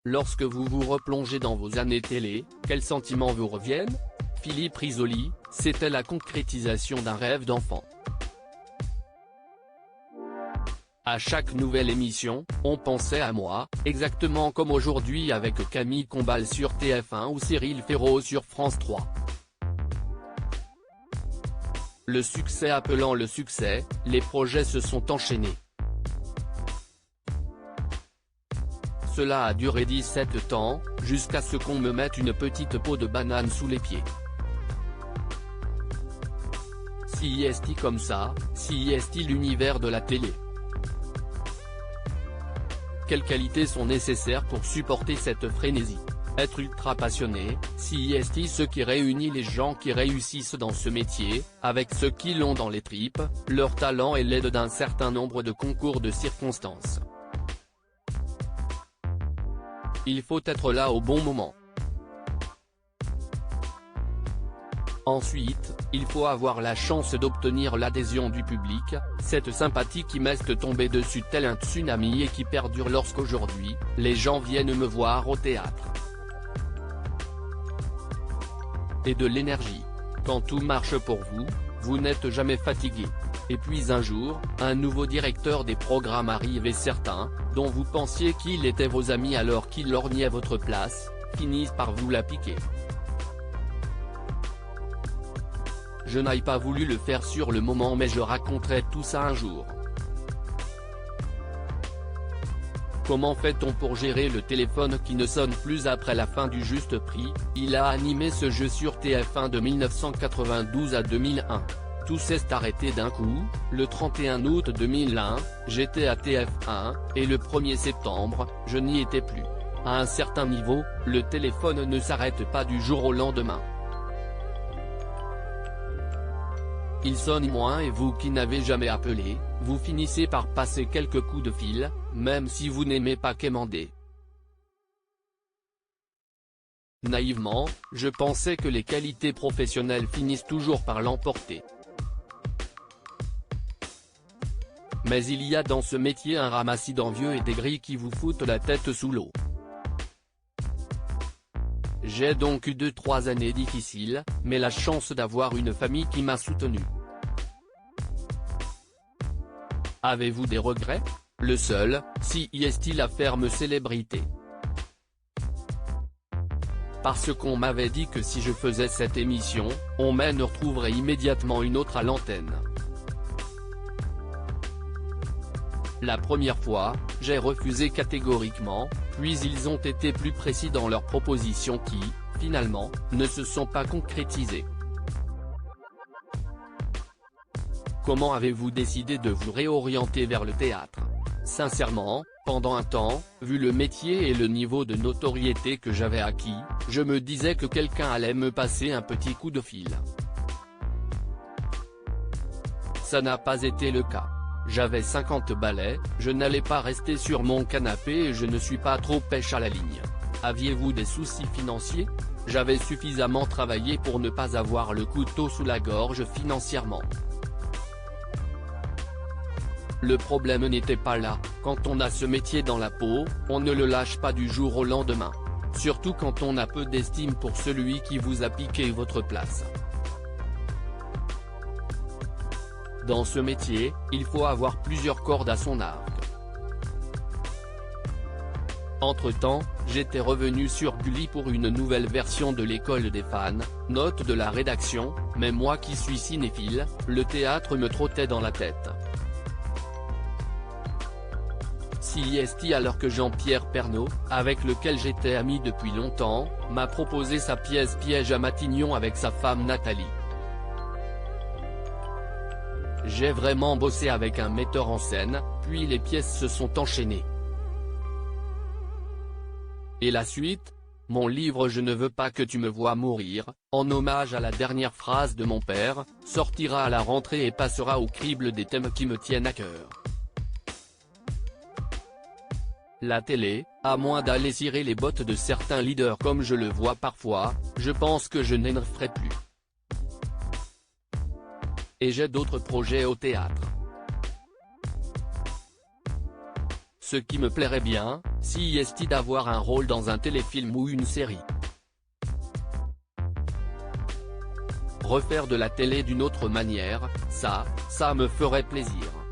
Lorsque vous vous replongez dans vos années télé, quels sentiments vous reviennent? Philippe Risoli, c'était la concrétisation d'un rêve d'enfant. À chaque nouvelle émission, on pensait à moi, exactement comme aujourd'hui avec Camille Combal sur TF1 ou Cyril Ferraud sur France 3. Le succès appelant le succès, les projets se sont enchaînés. Cela a duré 17 ans, jusqu'à ce qu'on me mette une petite peau de banane sous les pieds. Si est-il comme ça, si est-il l'univers de la télé? Quelles qualités sont nécessaires pour supporter cette frénésie? Être ultra passionné, si est-il ce qui réunit les gens qui réussissent dans ce métier, avec ceux qui l'ont dans les tripes, leur talent et l'aide d'un certain nombre de concours de circonstances. Il faut être là au bon moment. Ensuite, il faut avoir la chance d'obtenir l'adhésion du public, cette sympathie qui m'est tombée dessus tel un tsunami et qui perdure lorsqu'aujourd'hui, les gens viennent me voir au théâtre. Et de l'énergie. Quand tout marche pour vous, vous n'êtes jamais fatigué. Et puis un jour, un nouveau directeur des programmes arrive et certains, dont vous pensiez qu'ils étaient vos amis alors qu'ils lorgnaient votre place, finissent par vous la piquer. Je n'ai pas voulu le faire sur le moment mais je raconterai tout ça un jour. Comment fait-on pour gérer le téléphone qui ne sonne plus après la fin du Juste Prix? Il a animé ce jeu sur TF1 de 1992 à 2001. Tout s'est arrêté d'un coup, le 31 août 2001, j'étais à TF1, et le 1er septembre, je n'y étais plus. À un certain niveau, le téléphone ne s'arrête pas du jour au lendemain. Il sonne moins et vous qui n'avez jamais appelé, vous finissez par passer quelques coups de fil, même si vous n'aimez pas quémander. Naïvement, je pensais que les qualités professionnelles finissent toujours par l'emporter. Mais il y a dans ce métier un ramassis d'envieux et d'aigris qui vous foutent la tête sous l'eau. J'ai donc eu 2-3 années difficiles, mais la chance d'avoir une famille qui m'a soutenu. Avez-vous des regrets? Le seul, si est-il la ferme célébrité. Parce qu'on m'avait dit que si je faisais cette émission, on me retrouverait immédiatement une autre à l'antenne. La première fois, j'ai refusé catégoriquement, puis ils ont été plus précis dans leurs propositions qui, finalement, ne se sont pas concrétisées. Comment avez-vous décidé de vous réorienter vers le théâtre? Sincèrement, pendant un temps, vu le métier et le niveau de notoriété que j'avais acquis, je me disais que quelqu'un allait me passer un petit coup de fil. Ça n'a pas été le cas. J'avais 50 balais, je n'allais pas rester sur mon canapé et je ne suis pas trop pêche à la ligne. Aviez-vous des soucis financiers? J'avais suffisamment travaillé pour ne pas avoir le couteau sous la gorge financièrement. Le problème n'était pas là, quand on a ce métier dans la peau, on ne le lâche pas du jour au lendemain. Surtout quand on a peu d'estime pour celui qui vous a piqué votre place. Dans ce métier, il faut avoir plusieurs cordes à son arc. Entre-temps, j'étais revenu sur Gulli pour une nouvelle version de l'école des fans, note de la rédaction, mais moi qui suis cinéphile, le théâtre me trottait dans la tête. Si est-il alors que Jean-Pierre Pernaut, avec lequel j'étais ami depuis longtemps, m'a proposé sa pièce Piège à Matignon avec sa femme Nathalie. J'ai vraiment bossé avec un metteur en scène, puis les pièces se sont enchaînées. Et la suite? Mon livre Je ne veux pas que tu me vois mourir, en hommage à la dernière phrase de mon père, sortira à la rentrée et passera au crible des thèmes qui me tiennent à cœur. La télé, à moins d'aller cirer les bottes de certains leaders comme je le vois parfois, je pense que je n'en ferai plus. Et j'ai d'autres projets au théâtre. Ce qui me plairait bien, si est d'avoir un rôle dans un téléfilm ou une série. Refaire de la télé d'une autre manière, ça me ferait plaisir.